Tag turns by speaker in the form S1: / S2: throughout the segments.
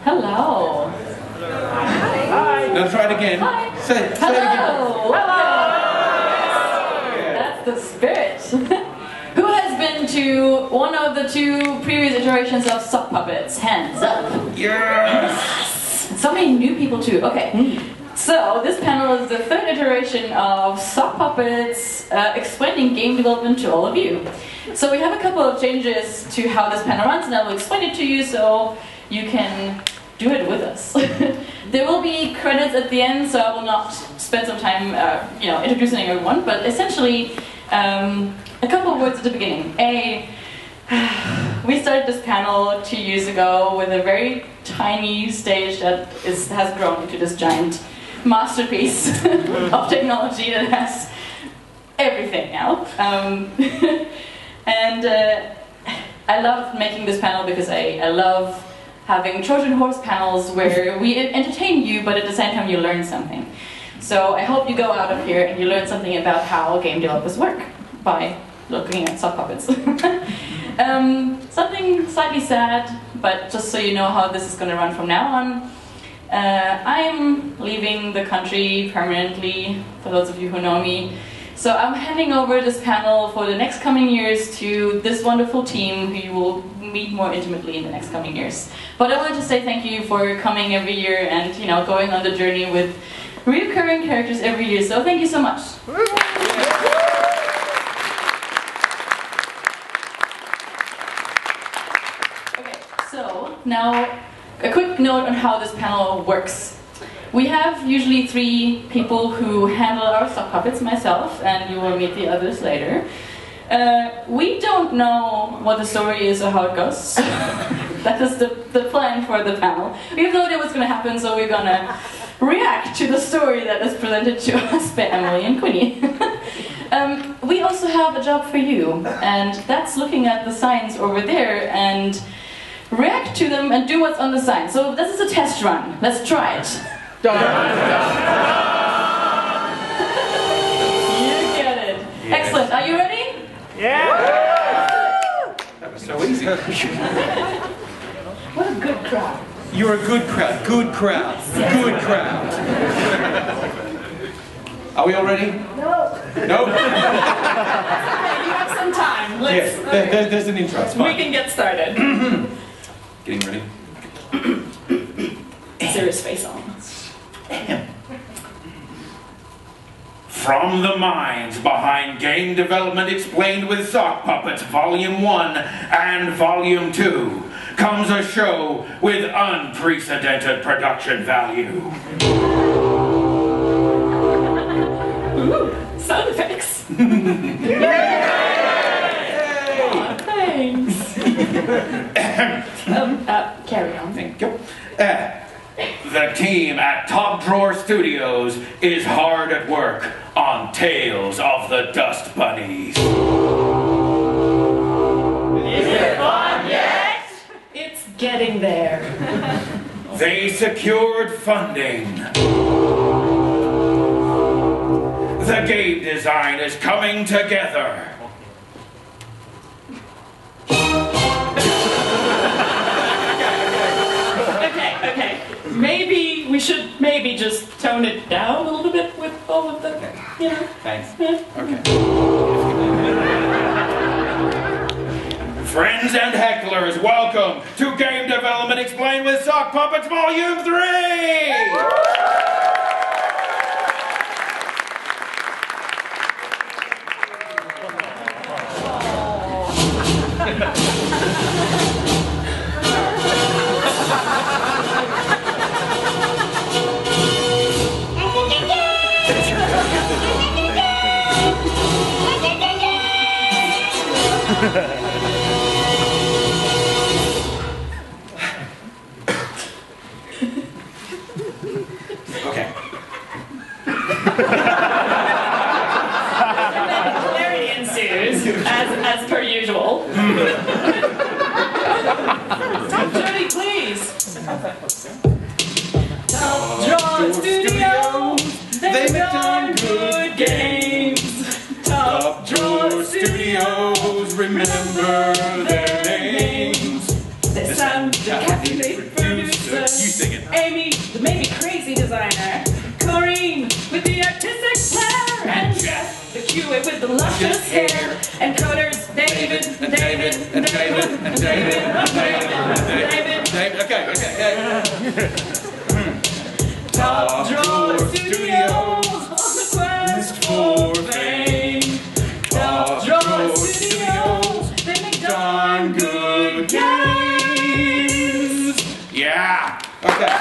S1: Hello.
S2: Hi. Now try it again.
S1: Hi.
S2: Say it
S1: Hello.
S2: again.
S1: Hello. That's the spirit. Who has been to one of the 2 previous iterations of sock puppets? Hands up.
S2: Yes.
S1: So many new people too. Okay. So this panel is the 3rd iteration of sock puppets explaining game development to all of you. So we have a couple of changes to how this panel runs, and I will explain it to you so you can do it with us. There will be credits at the end, so I will not spend some time introducing everyone, but essentially a couple of words at the beginning. We started this panel 2 years ago with a very tiny stage that has grown into this giant masterpiece of technology that has everything now. I love making this panel because I love having Trojan horse panels where we entertain you, but at the same time you learn something. So I hope you go out of here and you learn something about how game developers work by looking at sock puppets. Something slightly sad, but just so you know how this is going to run from now on. I'm leaving the country permanently, for those of you who know me. So I'm handing over this panel for the next coming years to this wonderful team who you will meet more intimately in the next coming years. But I wanted to say thank you for coming every year and going on the journey with recurring characters every year. So thank you so much. Okay, so now a quick note on how this panel works. We have usually 3 people who handle our sock puppets, myself, and you will meet the others later. We don't know what the story is or how it goes. That is the plan for the panel. We have no idea what's going to happen, so we're going to react to the story that is presented to us by Emily and Quinny. We also have a job for you, and that's looking at the signs over there and react to them and do what's on the sign. So this is a test run. Let's try it. You get it. Yeah. Excellent. Are you ready?
S2: Yeah. That was so easy.
S1: What a good crowd.
S2: You're a good crowd. Good crowd. Good crowd. Are we all ready?
S1: No.
S2: No?
S1: You have some time. Let's.
S2: Yeah, there's an intro. It's fine.
S1: We can get started.
S2: Getting ready.
S1: Serious face on.
S3: From the minds behind Game Development Explained with Sock Puppets Volume 1 and Volume 2 comes a show with unprecedented production value.
S1: Ooh, sound effects.
S2: Yay!
S1: Oh, thanks. Carry on.
S2: Thank you.
S3: The team at Top Drawer Studios is hard at work on Tales of the Dust Bunnies.
S1: Is it fun yet? It's getting there.
S3: They secured funding. The game design is coming together.
S1: Okay. Maybe we should just tone it down a little bit with all of the,
S2: Thanks.
S1: Okay.
S3: Friends and hecklers, welcome to Game Development Explained with Sock Puppets Volume 3!
S2: Okay.
S1: Hilarity ensues, as per usual. Top Journey, please. Top Drawer Studios, they make darn good games. Top Drawer Studios, remember their names. Hewitt with the luscious hair, and coders David, and David, and David, and David, and David, and David.
S2: Okay.
S1: Top Drawer Studios on the quest for fame. Top Drawer Studios, they make darn good games.
S3: Yeah.
S2: Okay.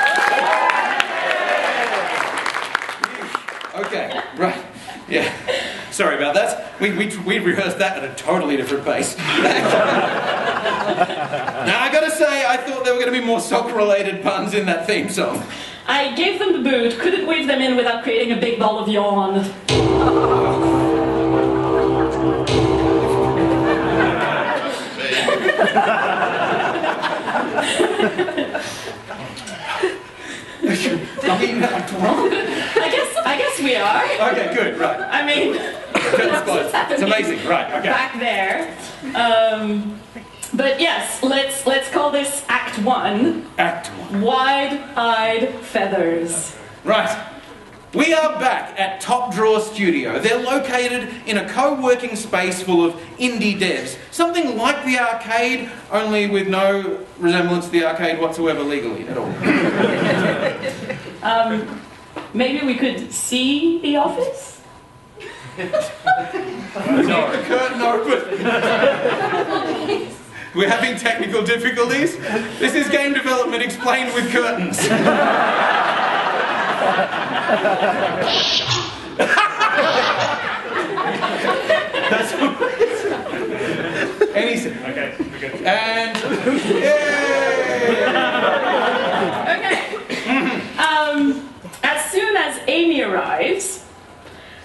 S2: Okay, right. Yeah. Sorry about that. We rehearsed that at a totally different pace. Now, I gotta say, I thought there were gonna be more sock-related puns in that theme song.
S1: I gave them the boot, couldn't weave them in without creating a big ball of yawn. I guess we are.
S2: Okay, good, right.
S1: I mean,
S2: It's amazing, right, okay.
S1: back there. But yes, let's call this Act 1.
S2: Act 1.
S1: Wide-eyed feathers.
S2: Right. We are back at Top Drawer Studio. They're located in a co-working space full of indie devs. Something like the arcade, only with no resemblance to the arcade whatsoever legally at all.
S1: Maybe we could see the office?
S2: Keep the curtain open. We're having technical difficulties. This is game development explained with curtains. Anything.
S4: Okay, we're good.
S2: And yay!
S1: Okay. As soon as Amy arrives,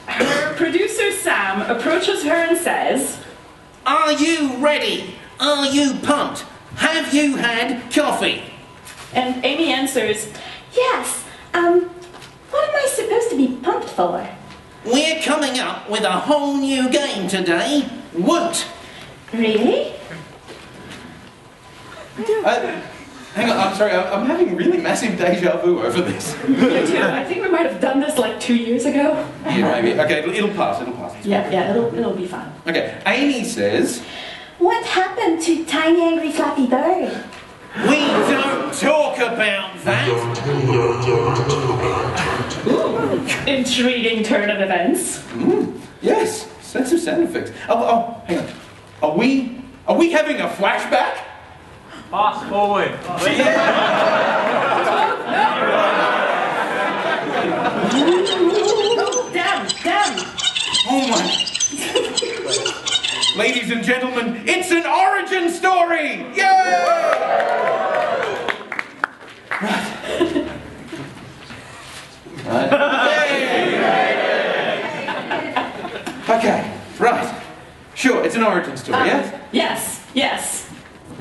S1: her producer Sam approaches her and says,
S5: "Are you ready? Are you pumped? Have you had coffee?"
S1: and Amy answers,
S6: Yes, what am I supposed to be pumped for?
S5: "We're coming up with a whole new game today. Woot!"
S6: Really?
S2: Hang on, I'm sorry, I'm having really massive deja vu over this.
S1: me too. I think we might have done this like 2 years ago.
S2: Yeah, maybe. Okay, it'll pass.
S1: Yeah, it'll be fine.
S2: Okay, Amy says,
S6: What happened to Tiny Angry Flappy Bird?
S5: "We don't talk about that."
S1: Intriguing turn of events.
S2: yes, sense of sound effects. Oh, hang on. Are we having a flashback?
S4: Fast forward.
S1: Oh, damn.
S2: Oh my. Ladies and gentlemen, it's an origin story! Yay! Right. Okay, right. Sure, it's an origin story, yes?
S1: Yes.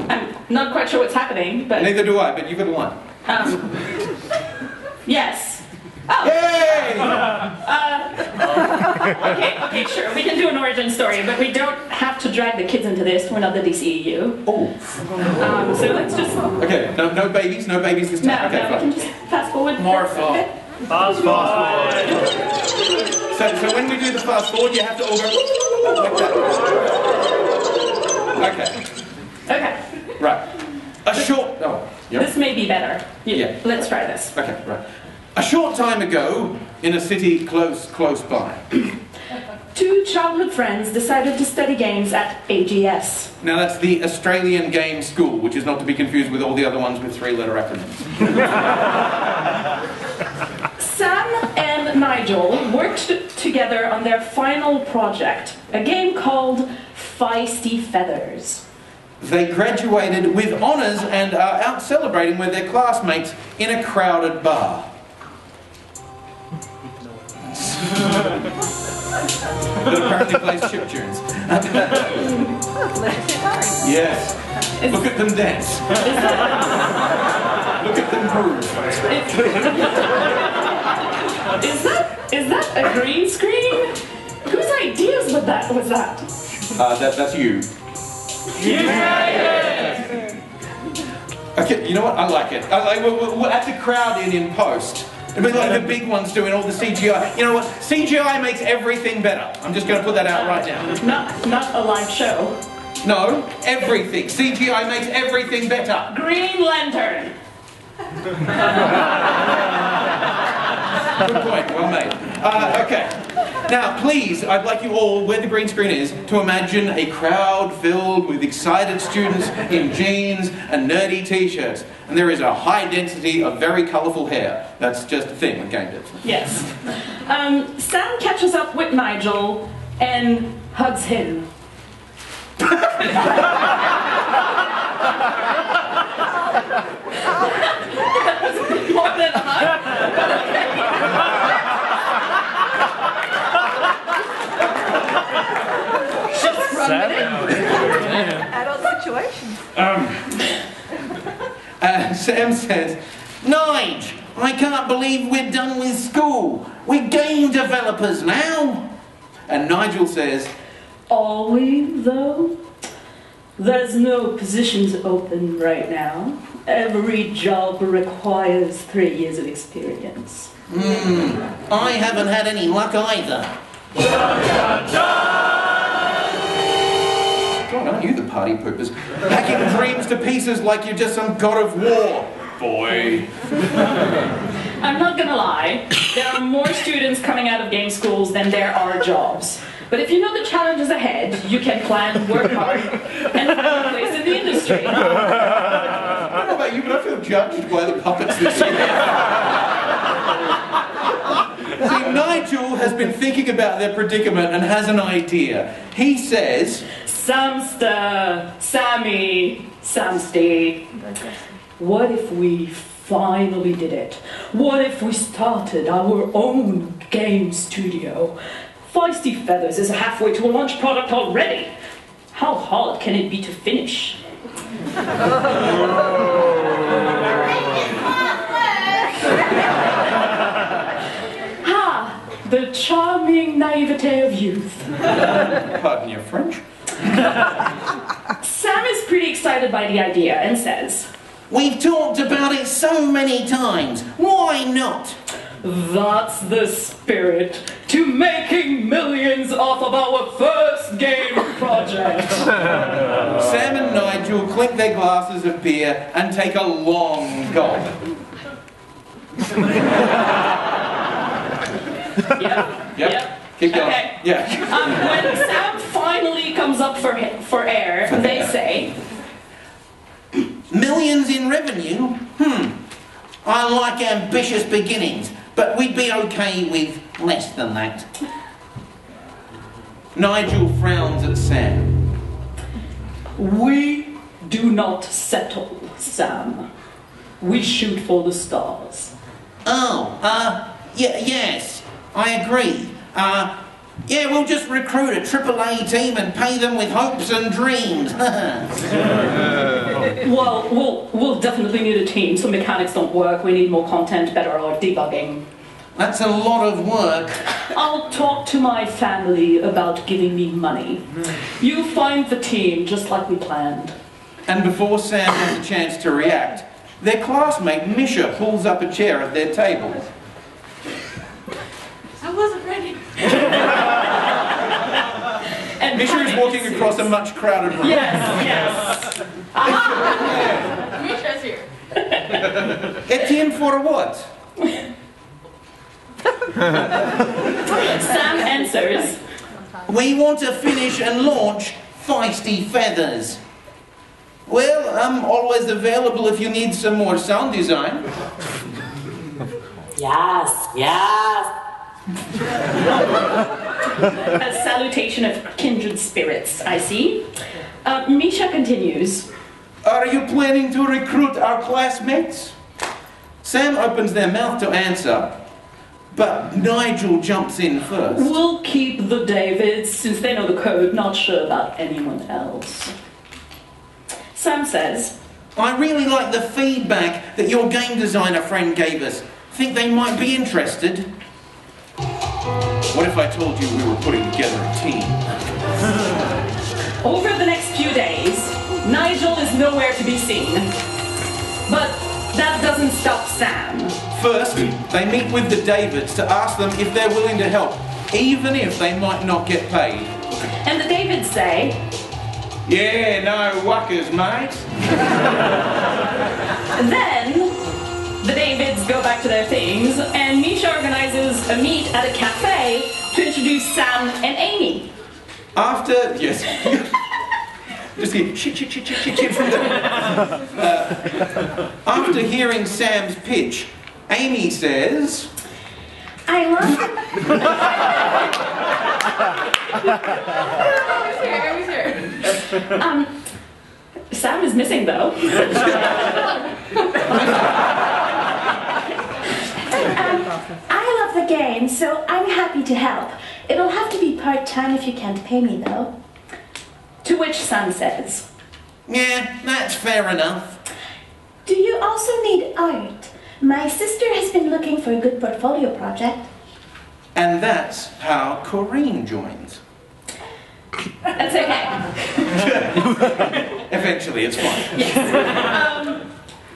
S1: I'm not quite sure what's happening, but...
S2: Neither do I, but you've got a line.
S1: Yes. Oh.
S2: Yay!
S1: Okay, sure. We can do an origin story, but we don't have to drag the kids into this. We're not the DCEU.
S2: Oh.
S1: So let's just...
S2: Okay, no babies this
S1: No,
S2: time. Okay,
S1: we
S2: fine.
S1: can just fast forward.
S3: More fun.
S1: Okay.
S4: Fast forward.
S2: So when we do the fast forward, you have to all go like that. Okay,
S1: Okay.
S2: right. A short... Oh, yep.
S1: This may be better.
S2: Yeah.
S1: Let's try this.
S2: Okay, right. A short time ago, in a city close by.
S1: Two childhood friends decided to study games at AGS.
S2: Now that's the Australian Game School, which is not to be confused with all the other ones with three-letter acronyms.
S1: Sam and Nigel worked together on their final project, a game called Feisty Feathers.
S2: They graduated with honours and are out celebrating with their classmates in a crowded bar. That apparently plays chiptunes. Yes. Look at them dance. Look at them groove.
S1: Is that a green screen? Whose ideas was that?
S2: That's you. Okay, you know what? I like it. We'll add the crowd in post. It'd be like the big ones doing all the CGI. You know what? CGI makes everything better. I'm just going to put that out right now.
S1: Not a live show.
S2: No, everything. CGI makes everything better.
S1: Green Lantern.
S2: Good point, well made. Okay. Now, please, I'd like you all, where the green screen is, to imagine a crowd filled with excited students in jeans and nerdy t-shirts. And there is a high density of very colourful hair. That's just a thing with game devs.
S1: Yes. Sam catches up with Nigel and hugs him. More than a hug.
S7: Adult situations.
S2: Sam says, Nige, I can't believe we're done with school. We're game developers now. And Nigel says,
S8: Are we, though? There's no positions open right now. Every job requires 3 years of experience.
S5: I haven't had any luck either.
S2: God, aren't you the party poopers? Hacking dreams to pieces like you're just some god of war. Boy.
S1: I'm not gonna lie, there are more students coming out of game schools than there are jobs. But if you know the challenges ahead, you can plan, work hard, and find a place in the industry.
S2: I don't know about you, but I feel judged by the puppets this year. See, Nigel has been thinking about their predicament and has an idea. He says,
S8: Samster, Sammy, Samsty. What if we finally did it? What if we started our own game studio? Feisty Feathers is halfway to a launch product already. How hard can it be to finish? The charming naivete of youth.
S2: pardon your French.
S1: Sam is pretty excited by the idea and says,
S5: We've talked about it so many times. Why not?
S8: That's the spirit. To making millions off of our first game project.
S2: Sam and Nigel clink their glasses of beer and take a long gulp. Yep. Keep going.
S1: Okay.
S2: Yeah.
S1: When Sam finally comes up for air, they say,
S5: Millions in revenue? I like ambitious beginnings, but we'd be okay with less than that.
S2: Nigel frowns at Sam.
S8: We do not settle, Sam. We shoot for the stars.
S5: Yes, I agree. We'll just recruit a AAA team and pay them with hopes and dreams.
S8: Well, we'll definitely need a team. Some mechanics don't work. We need more content, better debugging.
S5: That's a lot of work.
S8: I'll talk to my family about giving me money. You find the team just like we planned.
S2: And before Sam has a chance to react, their classmate Misha pulls up a chair at their table.
S7: I wasn't ready.
S1: and
S2: Misha is walking across a much crowded room.
S1: Yes.
S7: Misha's here.
S2: Etienne for what?
S1: Sam answers,
S5: We want to finish and launch Feisty Feathers.
S2: Well, I'm always available if you need some more sound design.
S9: Yes.
S1: a salutation of kindred spirits, I see. Misha continues,
S2: Are you planning to recruit our classmates? Sam opens their mouth to answer, but Nigel jumps in first.
S8: We'll keep the Davids since they know the code, not sure about anyone else.
S1: Sam says,
S2: I really like the feedback that your game designer friend gave us. Think they might be interested? What if I told you we were putting together a team?
S1: over the next few days, Nigel is nowhere to be seen. But
S8: that doesn't stop Sam.
S2: First, they meet with the Davids to ask them if they're willing to help, even if they might not get paid.
S8: And the Davids say,
S2: Yeah, no wuckers, mate.
S8: then the Davids go back to their things, and Misha organizes a meet at a cafe to introduce Sam and Amy.
S2: After, yes. Just hear shit from the... After hearing Sam's pitch, Amy says...
S6: I love
S8: Sam is missing though.
S6: I love the game, so I'm happy to help. It'll have to be part-time if you can't pay me, though.
S8: To which Sam says,
S5: Yeah, that's fair enough.
S6: Do you also need art? My sister has been looking for a good portfolio project.
S2: And that's how Corinne joins.
S8: That's okay.
S2: Eventually, it's fine.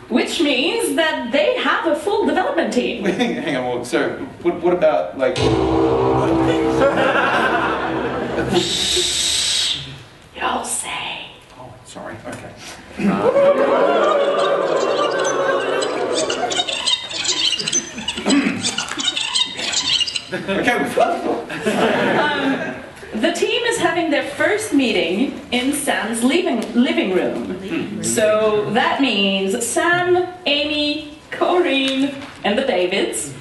S8: Which means that they have a full development team.
S2: Hang on, well, so what about, like...
S8: You'll say.
S2: Oh, sorry, okay. Okay, we've got
S8: The team is having their first meeting in Sam's living room. So that means Sam, Amy, Corinne, and the Davids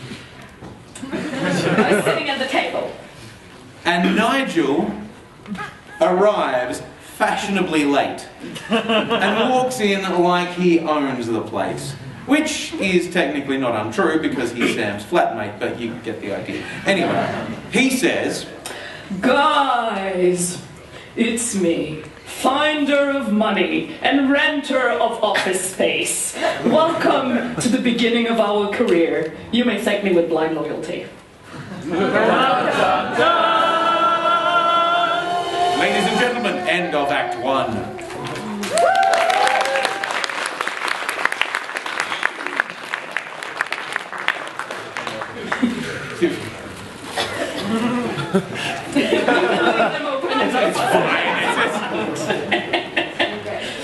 S8: are sitting at the table.
S2: And Nigel arrives fashionably late and walks in like he owns the place. Which is technically not untrue because he's Sam's flatmate, but you get the idea. Anyway, he says...
S8: Guys, it's me, finder of money and renter of office space. Welcome to the beginning of our career. You may thank me with blind loyalty.
S2: Ladies and gentlemen, end of Act 1.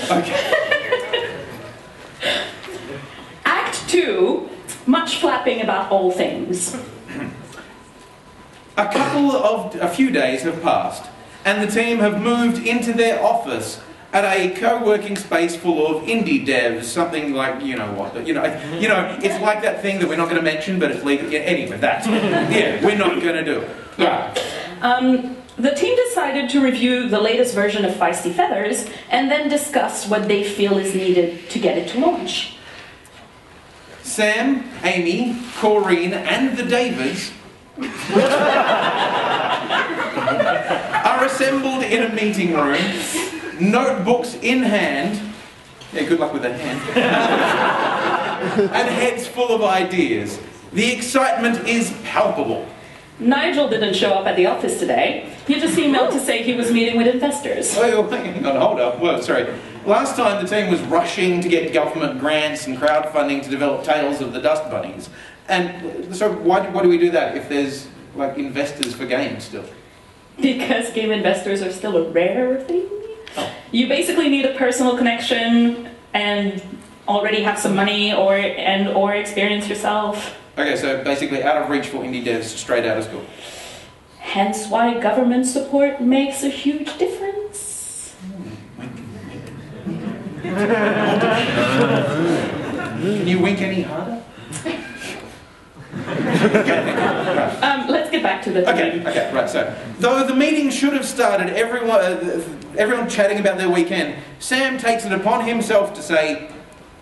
S2: Okay.
S8: Act 2, much flapping about all things.
S2: A few days have passed, and the team have moved into their office at a co-working space full of indie devs, something like, you know what, it's like that thing that we're not going to mention, but it's legal. Yeah, anyway, we're not going to do it. Right.
S8: The team decided to review the latest version of Feisty Feathers and then discuss what they feel is needed to get it to launch.
S2: Sam, Amy, Corinne, and the Davids are assembled in a meeting room, notebooks in hand. Yeah, good luck with that hand. And heads full of ideas. The excitement is palpable.
S8: Nigel didn't show up at the office today. He just emailed to say he was meeting with investors.
S2: Oh, hang on, hold up. Well, sorry. Last time the team was rushing to get government grants and crowdfunding to develop Tales of the Dust Bunnies. And so why do we do that if there's, like, investors for games still?
S8: Because game investors are still a rare thing. Oh. You basically need a personal connection and already have some money or experience yourself.
S2: Okay, so basically out of reach for indie devs straight out of school.
S8: Hence why government support makes a huge difference.
S2: Can you wink any harder?
S8: Let's get back to the theme.
S2: Okay, right, so though the meeting should have started everyone chatting about their weekend, Sam takes it upon himself to say,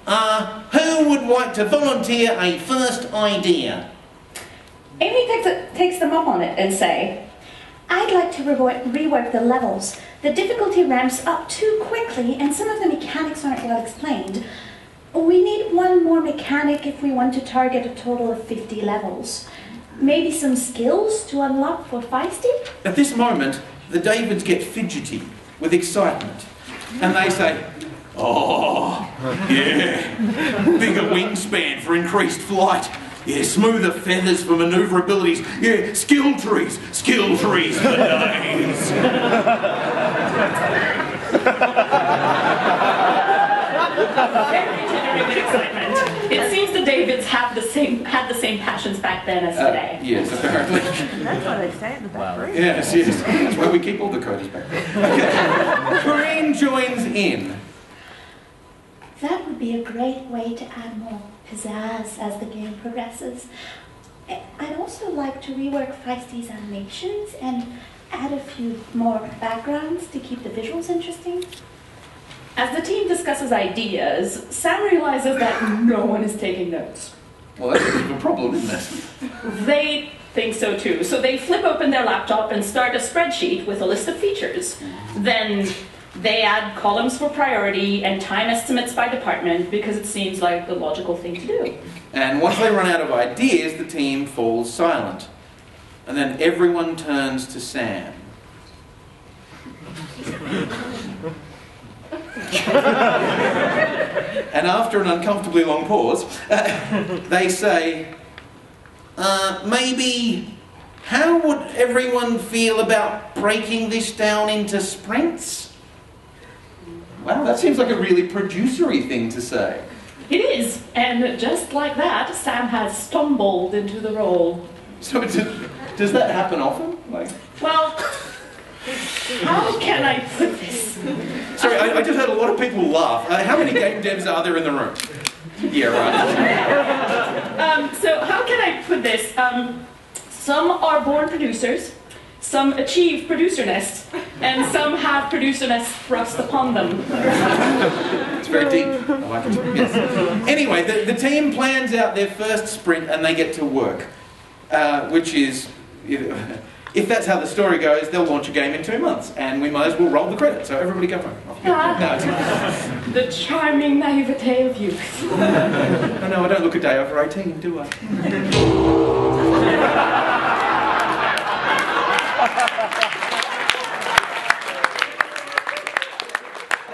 S2: who would like to volunteer a first idea?
S6: Amy takes them up on it and say, I'd like to rework the levels. The difficulty ramps up too quickly and some of the mechanics aren't well explained. We need one more mechanic if we want to target a total of 50 levels. Maybe some skills to unlock for Feisty?
S2: At this moment, the Davids get fidgety with excitement. And they say, Oh, yeah. Bigger wingspan for increased flight. Yeah, smoother feathers for manoeuvrabilities. Yeah, skill trees for days.
S8: Very jittering with excitement. It seems the Davids had the same passions back then as today.
S2: Yes, apparently.
S7: That's what they say in the back room.
S2: Yes. That's where we keep all the coders back there. Okay. Corinne joins in.
S6: That would be a great way to add more pizzazz as the game progresses. I'd also like to rework Feisty's animations and add a few more backgrounds to keep the visuals interesting.
S8: As the team discusses ideas, Sam realizes that no one is taking notes.
S2: Well, that's a bit of a problem, isn't it?
S8: They think so too, so they flip open their laptop and start a spreadsheet with a list of features. Then they add columns for priority and time estimates by department because it seems like the logical thing to do.
S2: And once they run out of ideas, the team falls silent. And then everyone turns to Sam. And after an uncomfortably long pause, they say, maybe, how would everyone feel about breaking this down into sprints? Wow, that seems like a really producery thing to say.
S8: It is, and just like that, Sam has stumbled into the role.
S2: So does that happen often?
S8: Well, how can I put this?
S2: Sorry, I just heard a lot of people laugh. How many game devs are there in the room? Yeah, right.
S8: So how can I put this? Some are born producers, some achieve producerness, and some have producerness thrust upon them.
S2: It's very deep. I like it. Yes. Anyway, the team plans out their first sprint and they get to work, which is, if that's how the story goes, they'll launch a game in 2 months, and we might as well roll the credits. So everybody go home.
S8: The charming naivete of youth.
S2: Oh no, I don't look a day over 18, do I? I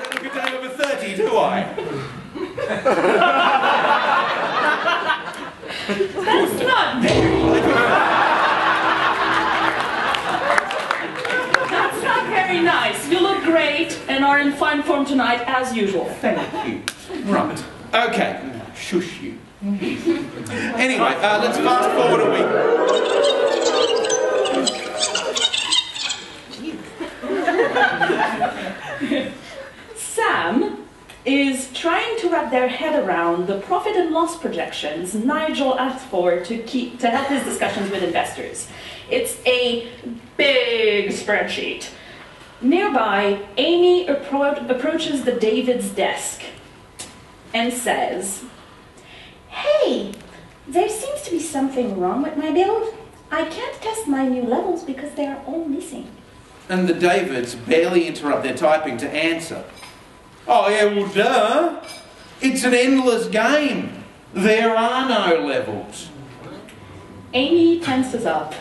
S2: don't look a day over 30, do I?
S8: That's not very... That's not very nice. You look great and are in fine form tonight, as usual.
S2: Thank you. Right. Okay. Shush you. Anyway, let's fast forward a week.
S8: Sam is trying to wrap their head around the profit and loss projections Nigel asked for to help his discussions with investors. It's a big spreadsheet. Nearby, Amy approaches the David's desk and says,
S6: Hey, there seems to be something wrong with my build. I can't test my new levels because they are all missing.
S2: And the Davids barely interrupt their typing to answer. Oh yeah, well duh. It's an endless game. There are no levels.
S8: Amy tenses up.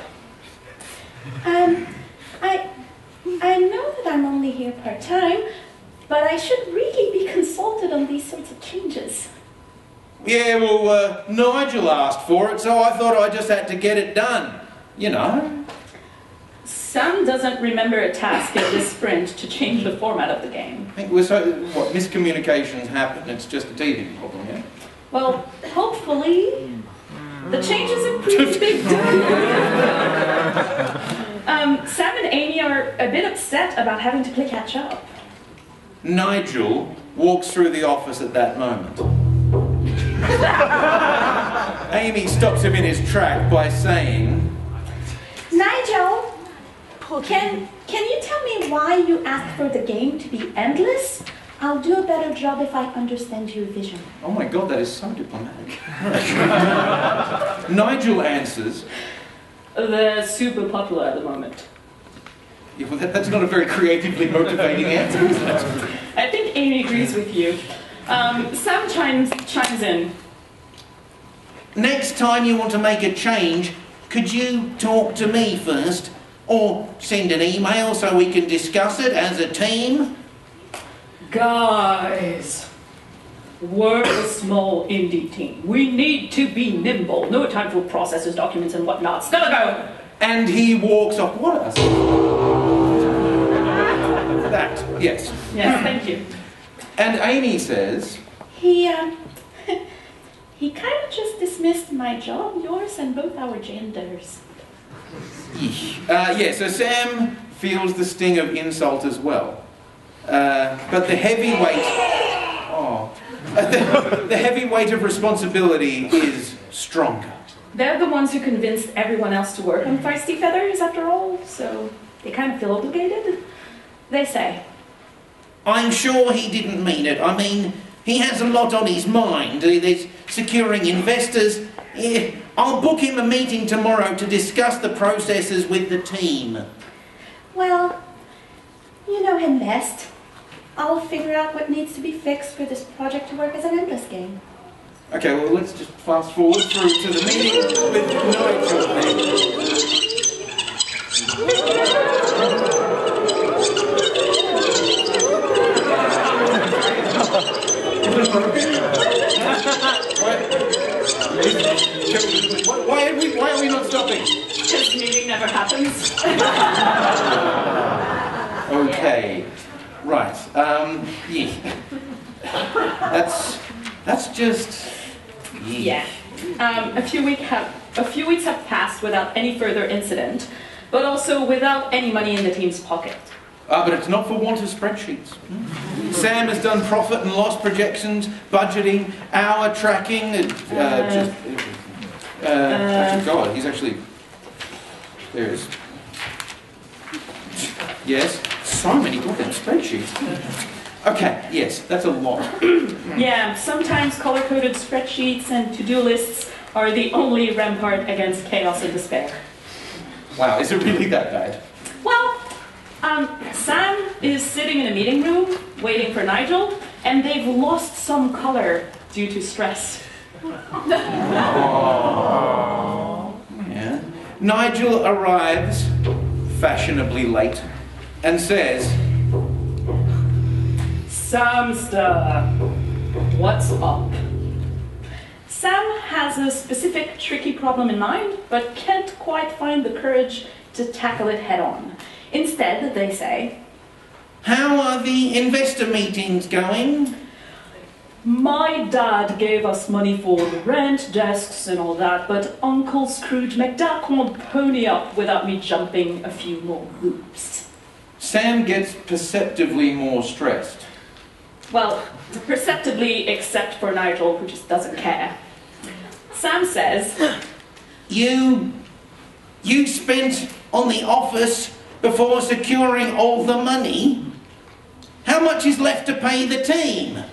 S6: I know that I'm only here part-time, but I should really be consulted on these sorts of changes.
S2: Yeah, well, Nigel asked for it, so I thought I just had to get it done. You know.
S8: Sam doesn't remember a task in this sprint to change the format of the game.
S2: I think miscommunications happen, it's just a teething problem, yeah?
S8: Well, hopefully, the changes are pretty big. Sam and Amy are a bit upset about having to play catch up.
S2: Nigel walks through the office at that moment. Amy stops him in his track by saying,
S6: Nigel, can you tell me why you asked for the game to be endless? I'll do a better job if I understand your vision.
S2: oh my god, that is so diplomatic. Nigel answers,
S8: They're super popular at the moment.
S2: yeah, well, that's not a very creatively motivating answer, is it?
S8: I think Amy agrees with you. Sam chimes in.
S5: Next time you want to make a change, could you talk to me first? Or send an email so we can discuss it as a team?
S8: Guys, we're a small indie team. We need to be nimble. No time for processes, documents, and whatnot. Gotta go!
S2: And he walks off. What a... That, yes.
S8: Yes, thank you.
S2: And Amy says...
S6: He kind of just dismissed my job, yours, and both our genders.
S2: Yeah, so Sam feels the sting of insult as well. But the heavy weight... Oh. The heavy weight of responsibility is stronger.
S8: They're the ones who convinced everyone else to work on Feisty Feathers, after all, so they kind of feel obligated. They say.
S5: I'm sure he didn't mean it. I mean, he has a lot on his mind. There's securing investors. I'll book him a meeting tomorrow to discuss the processes with the team.
S6: Well, you know him best. I'll figure out what needs to be fixed for this project to work as an endless game.
S2: Okay, well, let's just fast forward through to the meeting with Nigel then. Why are we not stopping?
S8: This meeting never happens.
S2: Okay, right. Yeah. That's just.
S8: Yeah. A few weeks have passed without any further incident, but also without any money in the team's pocket.
S2: But it's not for want of spreadsheets. Sam has done profit and loss projections, budgeting, hour tracking, actually, God, he's actually... There is... Yes, so many goddamn spreadsheets. Okay, yes, that's a lot.
S8: Yeah, sometimes color-coded spreadsheets and to-do lists are the only rampart against chaos and despair.
S2: Wow, is it really that bad?
S8: Well, Sam is sitting in a meeting room waiting for Nigel, and they've lost some color due to stress.
S2: Yeah. Nigel arrives fashionably late and says,
S8: Samster, what's up? Sam has a specific tricky problem in mind, but can't quite find the courage to tackle it head-on. Instead, they say,
S5: How are the investor meetings going?
S8: my dad gave us money for the rent, desks and all that, but Uncle Scrooge McDuck won't pony up without me jumping a few more hoops.
S2: Sam gets perceptibly more stressed.
S8: Well, perceptibly, except for Nigel, who just doesn't care. Sam says,
S5: You spent on the office before securing all the money? How much is left to pay the team?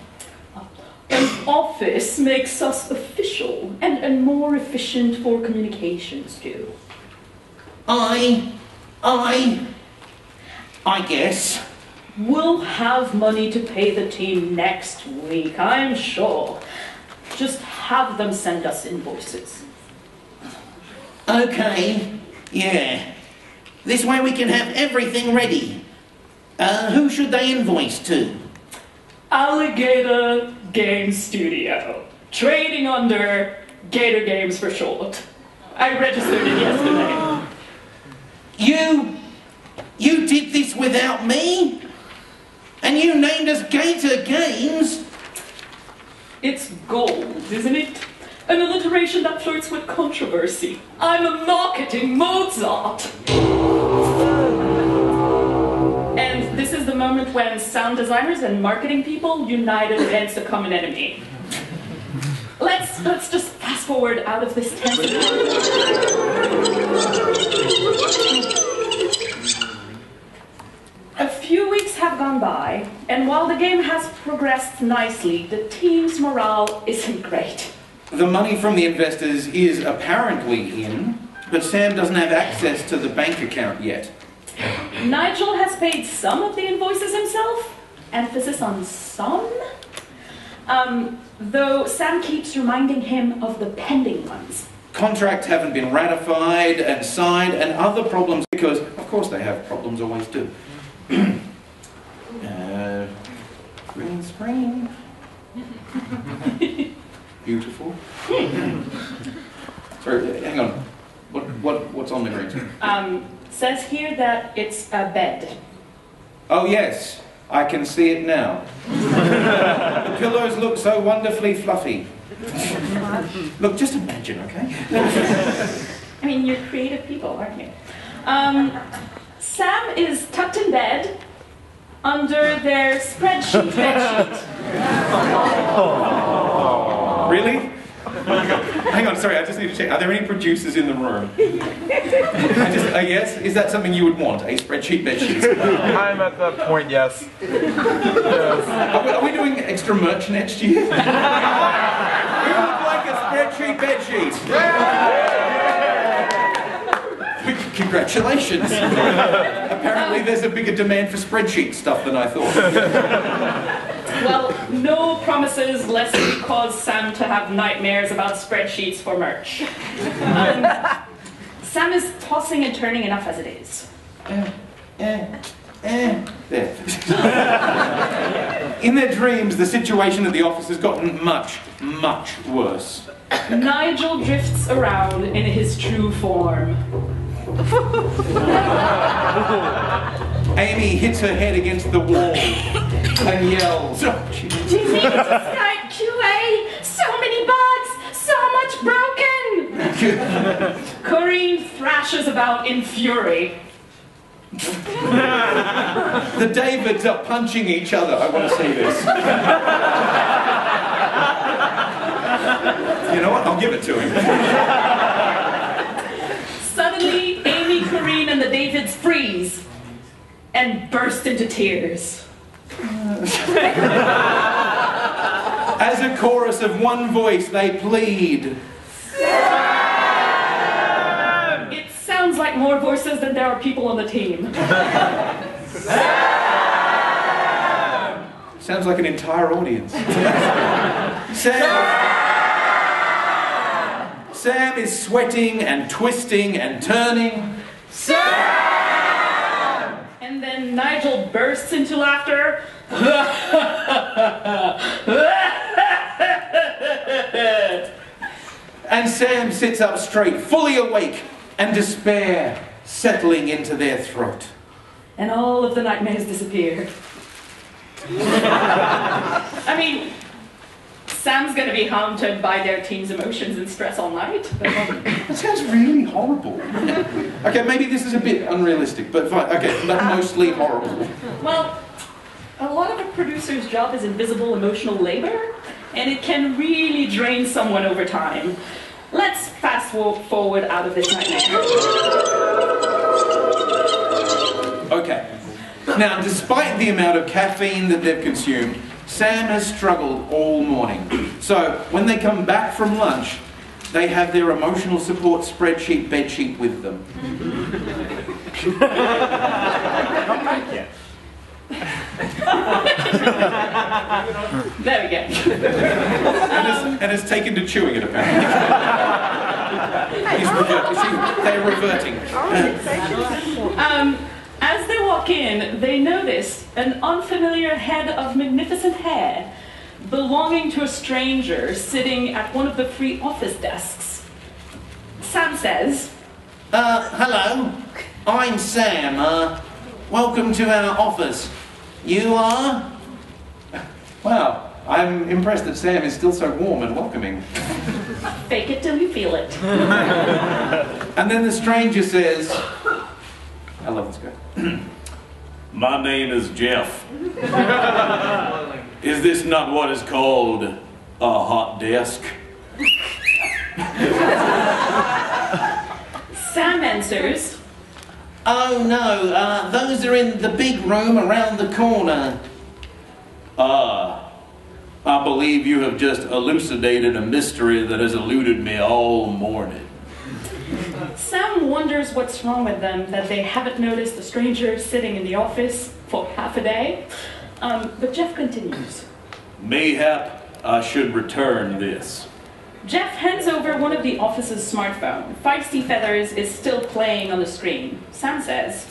S8: an office makes us official and more efficient for communications too.
S5: I guess.
S8: We'll have money to pay the team next week, I'm sure. Just have them send us invoices.
S5: Okay, yeah. This way we can have everything ready. Who should they invoice to?
S8: Alligator Game Studio. Trading under Gator Games for short. I registered it yesterday.
S5: You did this without me? And you named us Gator Games?
S8: It's gold, isn't it? An alliteration that flirts with controversy. I'm a marketing Mozart! And this is the moment when sound designers and marketing people united against a common enemy. Let's just fast forward out of this tense. A few weeks have gone by, and while the game has progressed nicely, the team's morale isn't great.
S2: The money from the investors is apparently in, but Sam doesn't have access to the bank account yet.
S8: Nigel has paid some of the invoices himself, emphasis on some, though Sam keeps reminding him of the pending ones.
S2: Contracts haven't been ratified and signed, and other problems, because of course they have problems, always do. Green screen. Beautiful. Sorry, hang on. What's on the green screen?
S8: Says here that it's a bed.
S2: Oh yes, I can see it now. The pillows look so wonderfully fluffy. Look, just imagine, okay?
S8: I mean, you're creative people, aren't you? Sam is tucked in bed under their spreadsheet bedsheet.
S2: Really? Hang on, sorry, I just need to check. Are there any producers in the room? Yes? Is that something you would want, a spreadsheet bedsheet?
S9: I'm at that point, yes.
S2: Are we doing extra merch next year? Who would like a spreadsheet bedsheet? Congratulations. Apparently there's a bigger demand for spreadsheet stuff than I thought.
S8: Well, no promises lest we cause Sam to have nightmares about spreadsheets for merch. Sam is tossing and turning enough as it is.
S2: There. In their dreams, the situation at the office has gotten much, much worse.
S8: Nigel drifts around in his true form.
S2: Amy hits her head against the wall and yells.
S6: Do you need to start QA? So many bugs! So much broken!
S8: Corinne thrashes about in fury.
S2: The Davids are punching each other. I want to see this. You know what? I'll give it to him.
S8: Suddenly, Amy, Corinne, and the Davids freeze and burst into tears.
S2: As a chorus of one voice, they plead.
S8: It sounds like more voices than there are people on the team.
S2: Sounds like an entire audience. Sam is sweating and twisting and turning.
S8: And then Nigel bursts into laughter.
S2: And Sam sits up straight, fully awake, and despair settling into their throat.
S8: And all of the nightmares disappear. I mean, Sam's gonna be haunted by their team's emotions and stress all night.
S2: That sounds really horrible. Okay, maybe this is a bit unrealistic, but fine. Okay, but mostly horrible.
S8: Well, a lot of a producer's job is invisible emotional labor, and it can really drain someone over time. Let's fast forward out of this nightmare.
S2: Okay. Now, despite the amount of caffeine that they've consumed, Sam has struggled all morning. So, when they come back from lunch, they have their emotional support spreadsheet bedsheet with them.
S4: Not back yet.
S8: There we go.
S2: And has taken to chewing it, apparently. They're reverting.
S8: As they walk in, they notice an unfamiliar head of magnificent hair belonging to a stranger sitting at one of the free office desks. Sam says,
S5: Hello, I'm Sam. Welcome to our office. You are?
S2: Wow, I'm impressed that Sam is still so warm and welcoming.
S8: fake it till you feel it.
S2: And then the stranger says, I love this guy.
S3: My name is Jeff. Is this not what is called a hot desk?
S8: Sam answers,
S5: Oh no, those are in the big room around the corner.
S3: I believe you have just elucidated a mystery that has eluded me all morning.
S8: Sam wonders what's wrong with them that they haven't noticed the stranger sitting in the office for half a day. But Jeff continues.
S3: Mayhap I should return this.
S8: Jeff hands over one of the office's smartphone. Feisty Feathers is still playing on the screen. Sam says,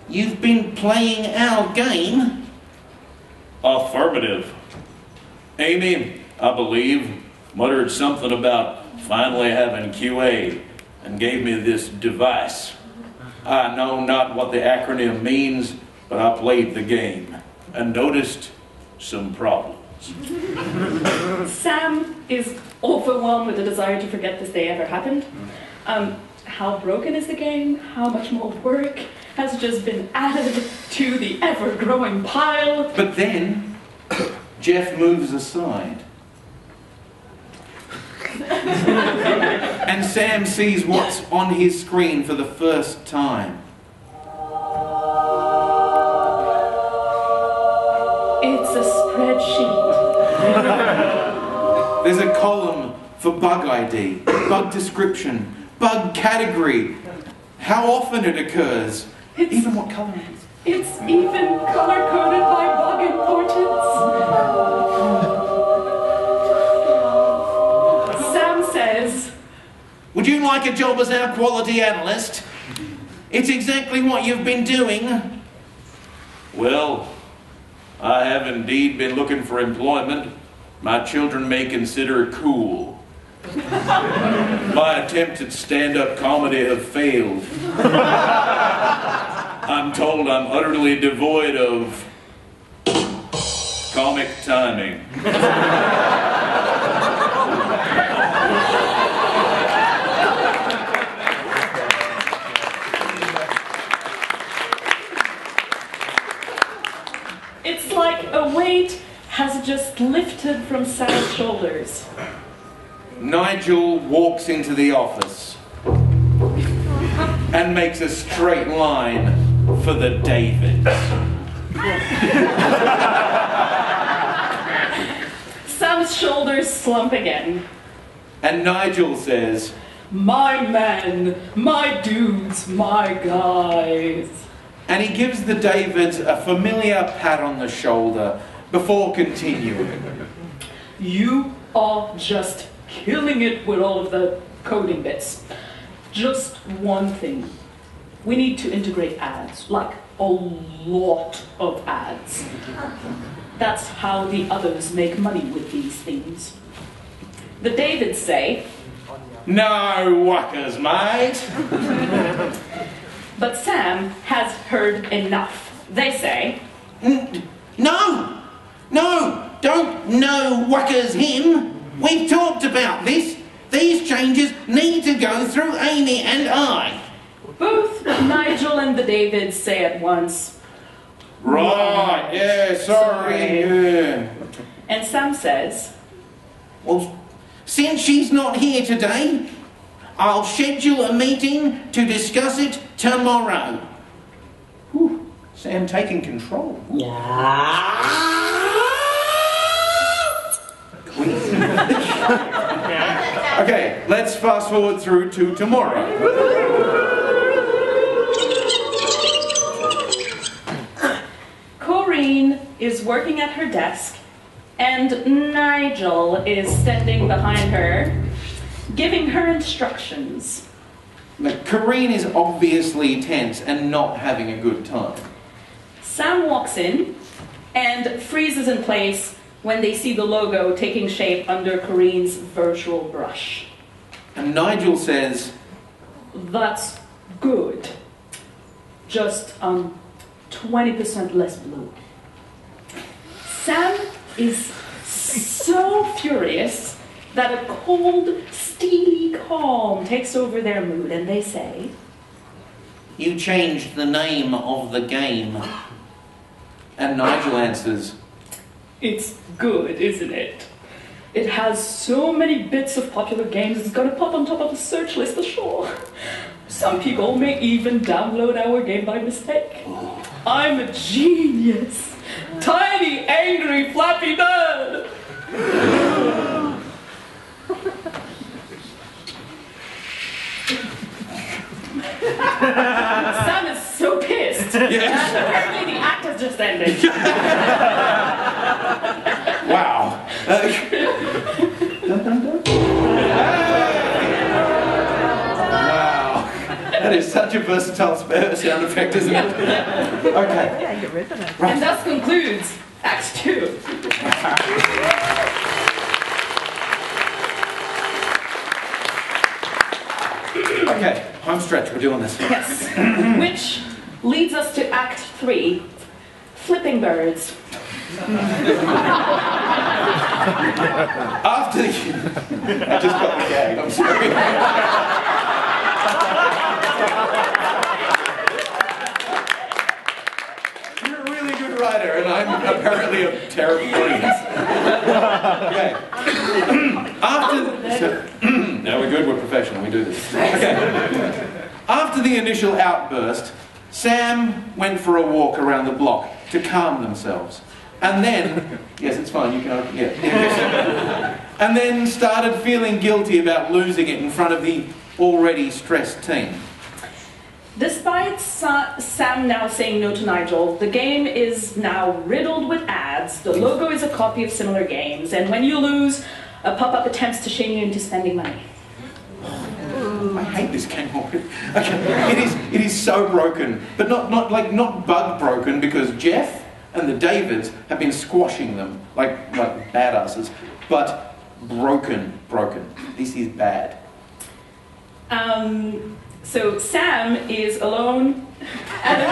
S5: You've been playing our game?
S3: Affirmative. Amy, I believe, muttered something about finally having QA and gave me this device. I know not what the acronym means, but I played the game and noticed some problems.
S8: Sam is overwhelmed with the desire to forget this day ever happened. How broken is the game? How much more work has just been added to the ever-growing pile?
S2: But then, Jeff moves aside. And Sam sees what's on his screen for the first time.
S8: It's a spreadsheet.
S2: There's a column for bug ID, bug description, bug category, how often it occurs, even what color it is.
S8: It's even color-coded by bug importance. Sam says,
S5: Would you like a job as our quality analyst? It's exactly what you've been doing.
S3: Well, I have indeed been looking for employment my children may consider cool. My attempts at stand-up comedy have failed. I'm told I'm utterly devoid of comic timing.
S8: it's like a weight has just lifted from Sam's shoulders.
S2: Nigel walks into the office and makes a straight line for the Davids.
S8: Sam's shoulders slump again.
S2: And Nigel says,
S8: My men, my dudes, my guys.
S2: and he gives the Davids a familiar pat on the shoulder before continuing.
S8: You are just killing it with all of the coding bits. Just one thing. We need to integrate ads, like a lot of ads. That's how the others make money with these things. The Davids say,
S2: No whackers, mate.
S8: but Sam has heard enough. They say,
S5: No, don't no whackers him. We've talked about this. These changes need to go through Amy and I.
S8: both Nigel and the Davids say at once,
S2: Right, yeah, sorry. Yeah.
S8: and Sam says,
S5: Well, since she's not here today, I'll schedule a meeting to discuss it tomorrow.
S2: Whew, Sam taking control. Okay, let's fast forward through to tomorrow.
S8: Corinne is working at her desk, and Nigel is standing behind her, giving her instructions.
S2: Now, Corinne is obviously tense and not having a good time.
S8: Sam walks in and freezes in place when they see the logo taking shape under Corinne's virtual brush.
S2: And Nigel says,
S8: That's good. Just 20% less blue. Sam is so furious that a cold, steely calm takes over their mood, and they say,
S5: You changed the name of the game.
S2: and Nigel answers,
S8: It's good, isn't it? It has so many bits of popular games, it's gonna pop on top of the search list for sure. Some people may even download our game by mistake. I'm a genius. Tiny, angry Flappy Bird. Sam is so pissed.
S2: Yes.
S8: And apparently the act has just ended.
S2: wow. Wow. That is such a versatile sound effect, isn't it? Okay.
S7: Yeah, you're rhythm.
S8: And thus concludes Act 2.
S2: Okay, home stretch, we're doing this.
S8: Yes. Which leads us to Act 3, Flipping Birds.
S2: After the... I just got the gag, I'm sorry. You're a really good writer, and I'm apparently a terrible audience. Okay. No, we're good, we're professional, we do this. Okay. After the initial outburst, Sam went for a walk around the block to calm themselves. And then, yes, it's fine, you can open, yeah. And then started feeling guilty about losing it in front of the already stressed team.
S8: Despite Sam now saying no to Nigel, the game is now riddled with ads, the logo is a copy of similar games, and when you lose, a pop-up attempts to shame you into spending money.
S2: I hate this game already. Okay. It is so broken, but not bug broken, because Jeff and the Davids have been squashing them like badasses, but broken. This is bad.
S8: So Sam is alone at a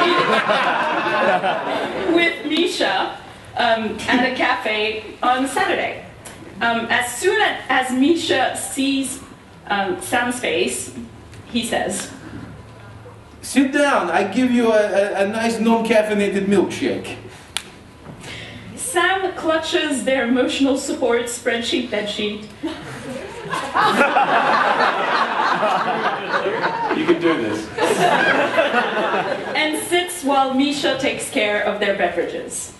S8: meeting with Misha at a cafe on Saturday. As soon as Misha sees Sam's face, he says,
S2: "Sit down, I give you a nice non-caffeinated milkshake."
S8: Sam clutches their emotional support spreadsheet bedsheet.
S2: You can do this.
S8: And sits while Misha takes care of their beverages.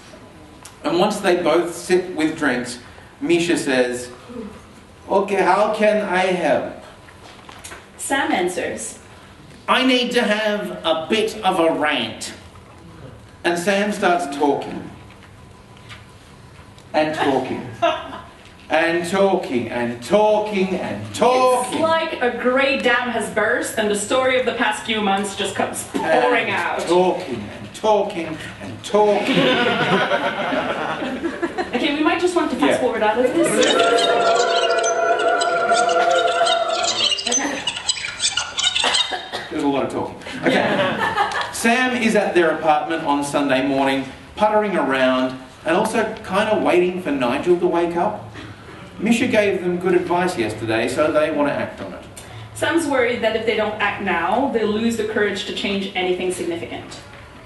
S2: And once they both sit with drinks, Misha says, "Okay, how can I help?"
S8: Sam answers,
S5: I need to have a bit of a rant.
S2: And Sam starts talking. And talking. And talking, and talking, and talking.
S8: It's like a great dam has burst and the story of the past few months just comes pouring out.
S2: Talking, and talking, and talking.
S8: Okay, we might just want to fast forward out of this. Okay.
S2: There's a lot of talking. Okay. Sam is at their apartment on Sunday morning, puttering around, and also kind of waiting for Nigel to wake up. Misha gave them good advice yesterday, so they want to act on it.
S8: Sam's worried that if they don't act now, they'll lose the courage to change anything significant.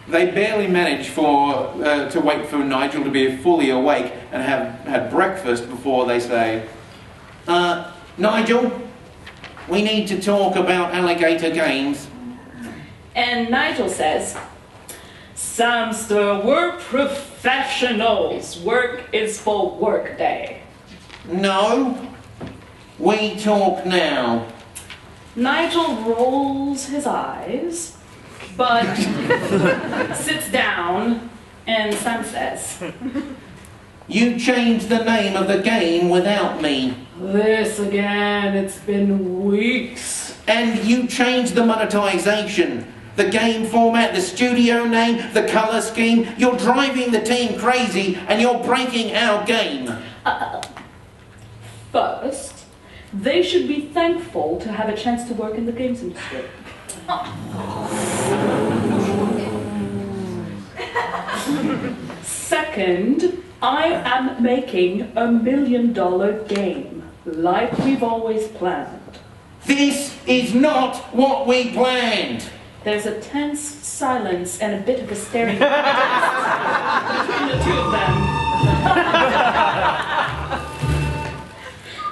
S2: They barely manage to wait for Nigel to be fully awake and have had breakfast before they say,
S5: Nigel, we need to talk about alligator games.
S8: And Nigel says, Samster, we're professionals. Work is for work day.
S5: No, we talk now.
S8: Nigel rolls his eyes, but sits down, and Sam says,
S5: You changed the name of the game without me.
S8: This again, it's been weeks.
S5: And you changed the monetization, the game format, the studio name, the colour scheme. You're driving the team crazy and you're breaking our game.
S8: First, they should be thankful to have a chance to work in the games industry. Second, I am making $1 million game, like we've always planned.
S5: This is not what we planned.
S8: There's a tense silence and a bit of a staring contest between the two of them.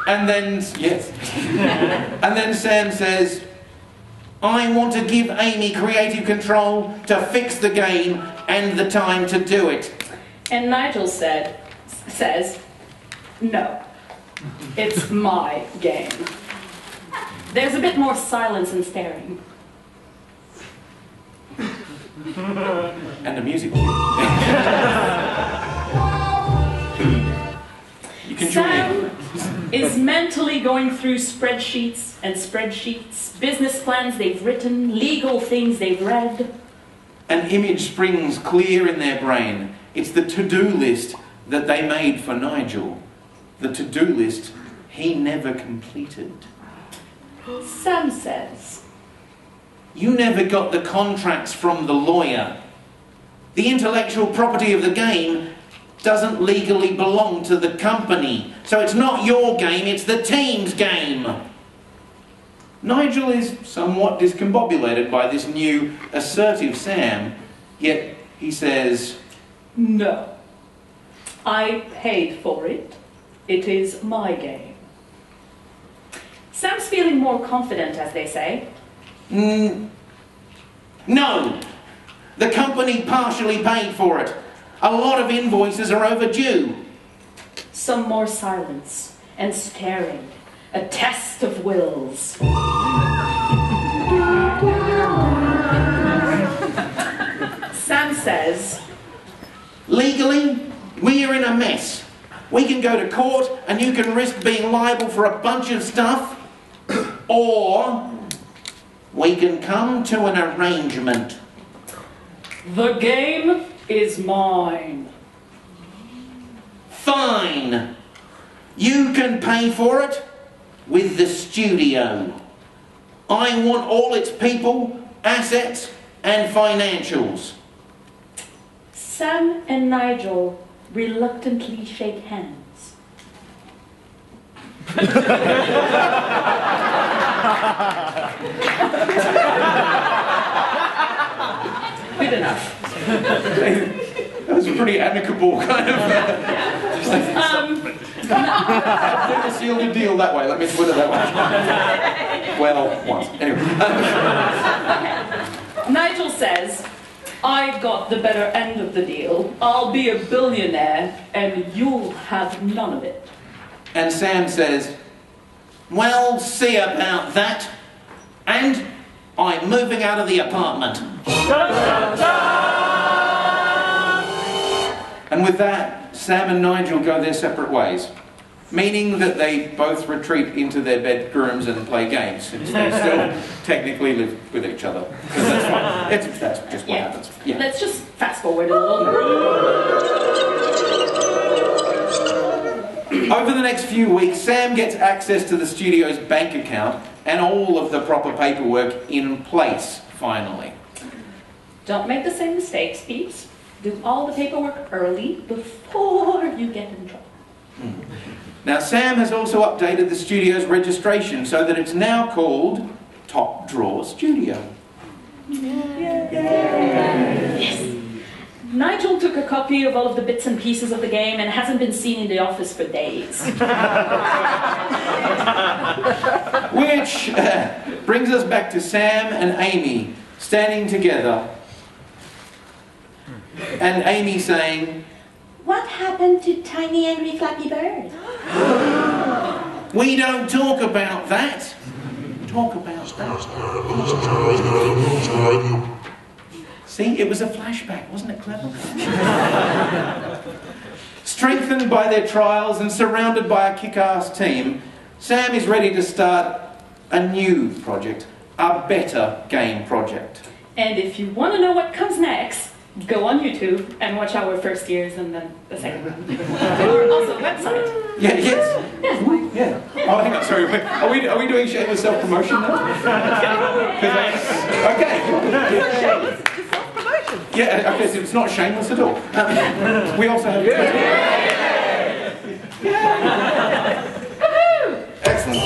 S2: and then Sam says,
S5: I want to give Amy creative control to fix the game and the time to do it.
S8: And Nigel says, no, it's my game. There's a bit more silence and staring.
S2: And the music cue. You can join in.
S8: Sam is mentally going through spreadsheets and spreadsheets, business plans they've written, legal things they've read.
S2: An image springs clear in their brain. It's the to-do list that they made for Nigel, the to-do list he never completed.
S8: Sam says,
S5: You never got the contracts from the lawyer. The intellectual property of the game doesn't legally belong to the company. So it's not your game, it's the team's game. Nigel is somewhat discombobulated by this new assertive Sam, yet he says,
S8: no. I paid for it. It is my game. Sam's feeling more confident, as they say.
S5: No. The company partially paid for it. A lot of invoices are overdue.
S8: Some more silence and staring. A test of wills. Sam says,
S5: Legally, we're in a mess. We can go to court and you can risk being liable for a bunch of stuff. Or we can come to an arrangement.
S8: the game is mine.
S5: Fine. You can pay for it with the studio. I want all its people, assets and financials.
S8: Sam and Nigel reluctantly shake hands. Good enough.
S2: That was a pretty amicable kind of... I've never sealed a deal that way, let me put it that way. Well, once. Anyway.
S8: Nigel says, I got the better end of the deal. I'll be a billionaire and you'll have none of it.
S5: And Sam says, well, see about that. And I'm moving out of the apartment.
S2: And with that, Sam and Nigel go their separate ways, meaning that they both retreat into their bedrooms and play games, since they still technically live with each other. That's fine. That's just what happens. Yeah.
S8: Let's just fast forward a little.
S2: Over the next few weeks, Sam gets access to the studio's bank account and all of the proper paperwork in place, finally.
S8: Don't make the same mistakes, peeps. Do all the paperwork early before you get in trouble.
S2: Now, Sam has also updated the studio's registration so that it's now called Top Draw Studio.
S8: Yes. Nigel took a copy of all of the bits and pieces of the game and hasn't been seen in the office for days.
S2: Which brings us back to Sam and Amy standing together. And Amy saying,
S6: What happened to tiny Angry Flappy Bird?
S5: We don't talk about that. Talk about that.
S2: see, it was a flashback, wasn't it clever? Strengthened by their trials and surrounded by a kick-ass team, Sam is ready to start a new project, a better game project.
S8: And if you want to know what comes next, go on YouTube and watch our first years and then the second one. Or also website.
S2: Yeah, yes. Yeah. Oh, hang on, sorry. Are we doing shameless self-promotion now? Okay. Yeah, okay, so it's not shameless at all. We also have... Excellent.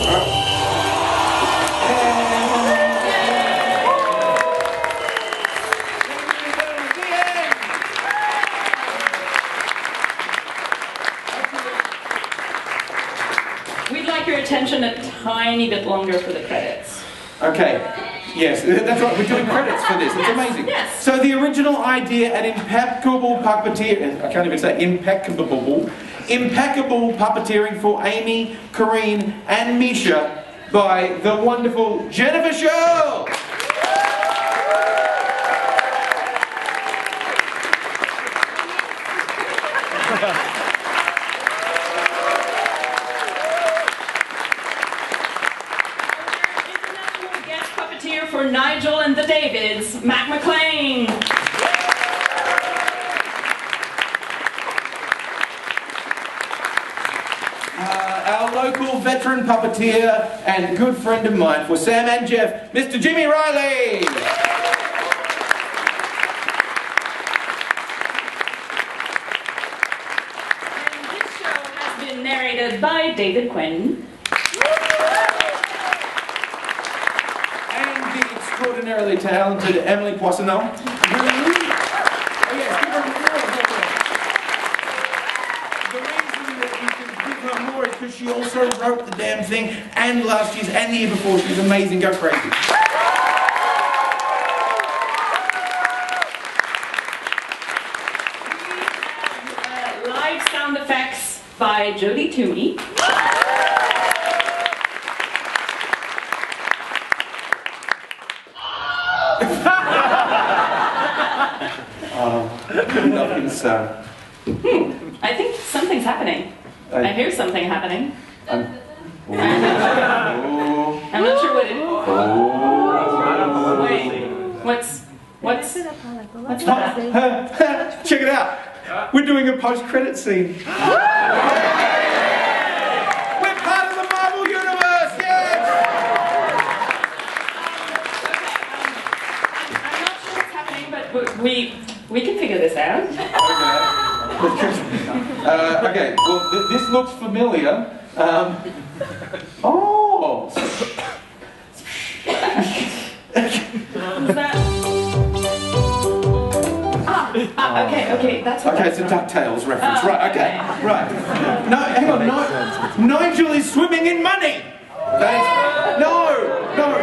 S8: We'd like your attention a tiny bit longer for the credits.
S2: Okay. Yes, that's right. We're doing credits for this. It's amazing.
S8: Yes.
S2: So the original idea and impeccable puppeteering, I can't even say impeccable puppeteering for Amy, Corrine and Misha by the wonderful Jennifer Shaw.
S8: For Nigel and the Davids, Mac McLean.
S2: veteran puppeteer and good friend of mine for Sam and Jeff, Mr. Jimmy Riley.
S8: And this show has been narrated by David Quinn.
S2: And the extraordinarily talented Emily Poissonneau. Because she also wrote the damn thing, and last year's and the year before. She's amazing. Go crazy.
S8: Live sound effects by Jody Toomey.
S2: Nothing so.
S8: I think something's happening. I hear something happening.
S2: I'm
S8: not sure what it is. Wait, what's that?
S2: Check it out. We're doing a post-credit scene. We're part of the Marvel Universe, yes!
S8: I'm not sure what's happening, but we can figure this out.
S2: Okay, well, this looks familiar. Oh!
S8: What's that? Okay, that's what
S2: Okay, it's a DuckTales reference. Right, okay, right. No, hang on, Nigel is swimming in money! No, boo!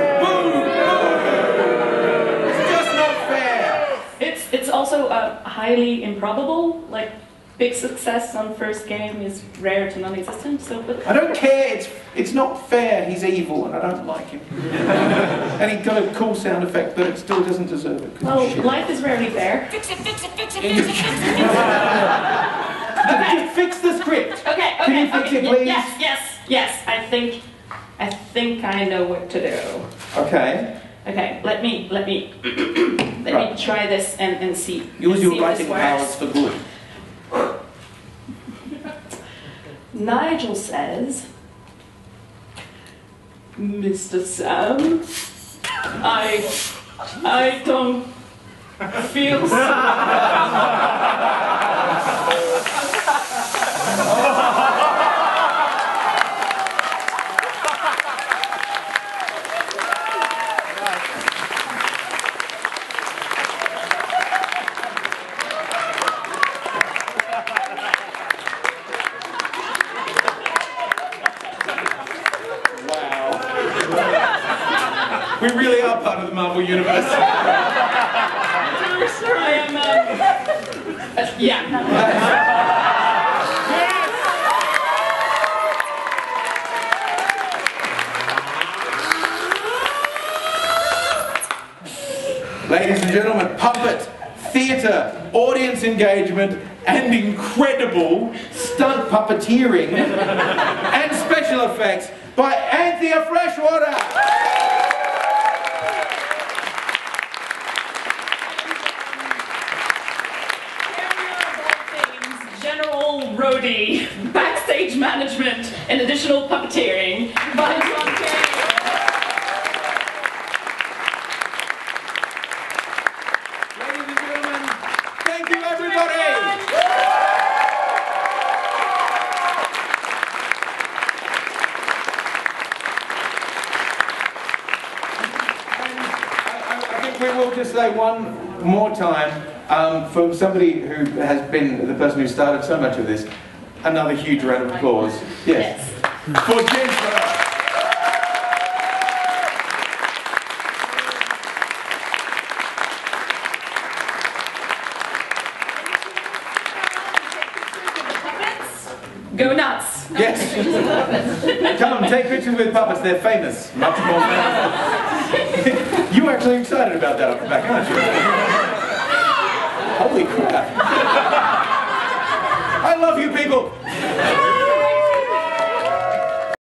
S2: It's just not fair!
S8: It's also highly improbable, like, big success on first game is rare to non-existent, so...
S2: I don't care, it's not fair, he's evil and I don't like him. And he got a cool sound effect, but it still doesn't deserve it.
S8: Well, life is rarely fair.
S2: Just fix the script.
S8: Okay,
S2: Can you fix it, please?
S8: Yes, I think I know what to do.
S2: Okay.
S8: Okay, let me try this and see.
S2: Use your
S8: see if
S2: writing
S8: this works.
S2: powers for good.
S8: Nigel says, Mr. Sam, I don't feel so.
S2: We really are part of the Marvel Universe.
S8: I am, yeah.
S2: Ladies and gentlemen, puppet, theatre, audience engagement, and incredible stunt puppeteering and special effects by Anthea Freshwater.
S8: Roadie, backstage management, and additional puppeteering by John Kerry.
S2: Ladies and gentlemen, thank you everybody! I think we will just say one more time, for somebody who has been the person who started so much of this, another huge round of applause. Yes. For Jennifer.
S8: Go nuts.
S2: Yes. Come, take pictures with puppets, they're famous. Much more famous. You're actually excited about that up the back, aren't you? Holy crap. I love you people.